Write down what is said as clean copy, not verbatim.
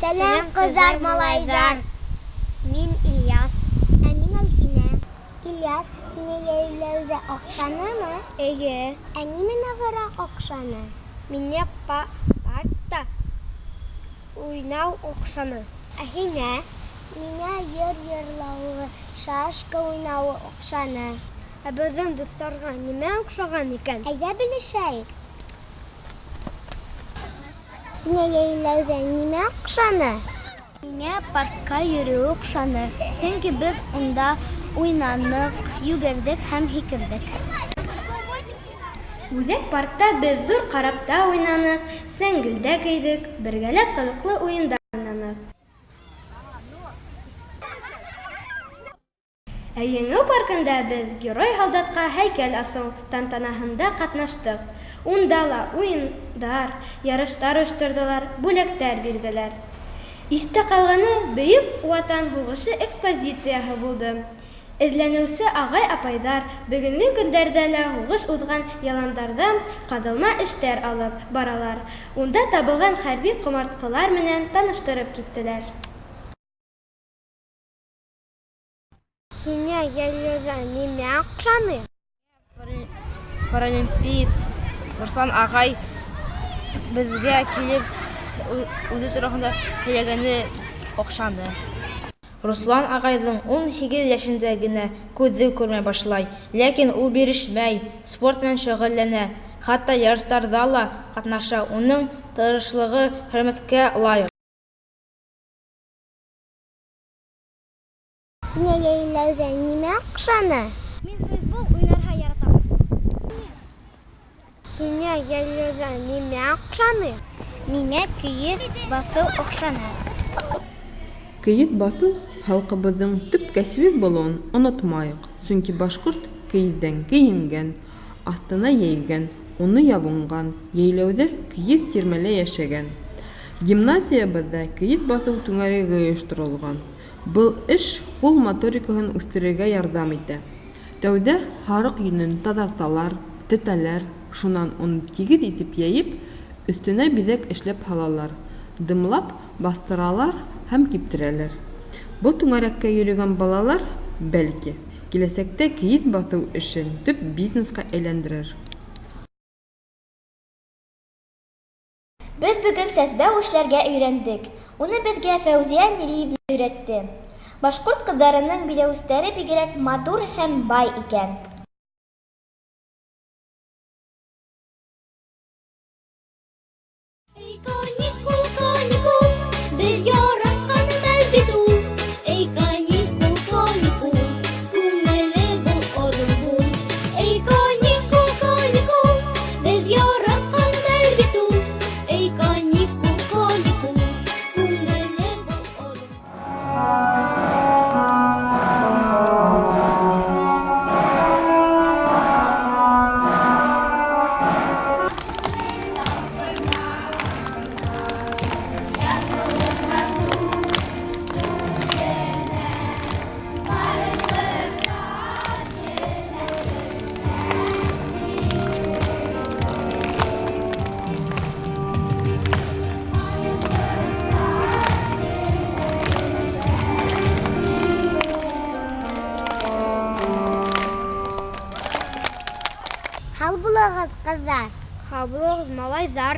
Selam kızlar malайzar. Min İlyas. Min Alfine. İlyas, yine yerlerde okşanı mı? Ege. Mine göre okşanı. Minne parkta oynav okşanı. Ahine, mine yırlağı, şaşka oynağı okşanı. Bizden dostlarga nime okşagan eken? Ayda bilişeyik. Yine yerlerde nime okşanı? Mine parkka yürü okşanı. Çünkü biz onda oynanık, yügürdük hem hikirdik. Үзәк паркта без зур карапта уйнанык, сәңгелдә кейдек, бергәләп кызыклы уендар уйнанык. Еңеү паркында без герой солдатка һәйкәл асыу тантанаһында катнаштык. Унда ла уендар, ярыштар оештырдылар, бүләктәр бирделәр. Истә калганы Бөек Ватан һугышы экспозицияһы булды. Эзләнеүсе агай-апайдар бүгенге көндәрдә лә һугыш узган яландардан кадылма эштәр алып баралар. Унда табылган хәрби комарткалар менән таныштырып киттеләр. Yine yerlerde nime okşanı? Паралимпиец Руслан агай безгә килеп үзе турында сөйләгәне окшанды. Руслан агайдың 18 яшендә генә күзе күрмәй башлай, ләкин ул бирешмәй, спорт белән шөгыльләнә, хәтта ярышларда ла катнаша. Уның тырышлыгы хөрмәткә лаек. Yine yerlerde nime okşanı? Мин футбол уйнарга яратам. Yine yerlerde nime okşanı? Миңа көйек басу окшаны. Кейит басу халкыбыздың төп кәсби булуын онытмайык. Чөнки башкорт кейиттән киенгән, астына йәйгән, уны ябынган, йәйләүдә кейит тирмәлә яшәгән. Гимназиябызда кейит басу түңәрәге оештырылган. Был эш кул моторикаһын үстерергә ярдәм итә. Тәүдә һарык йөнен тазарталар, тетәләр, шуннан уны тигез итеп йәеп, өстенә биҙәк эшләп һалалар, дымлап бастыралар һәм киптерәләр. Был түңәрәккә йөрөгән балалар, бәлки, киләсәктә кейит басыу эшен төп бизнеска әйләндерер. Без бүген сәсбә эшләргә өйрәндек. Уны безгә Фәүзия Нуриевна өйрәтте. Башкорт кызларының биләүстәре бигрәк матур һәм бай икән. Hal bulağız kızlar. Хабылыгыз малайзар.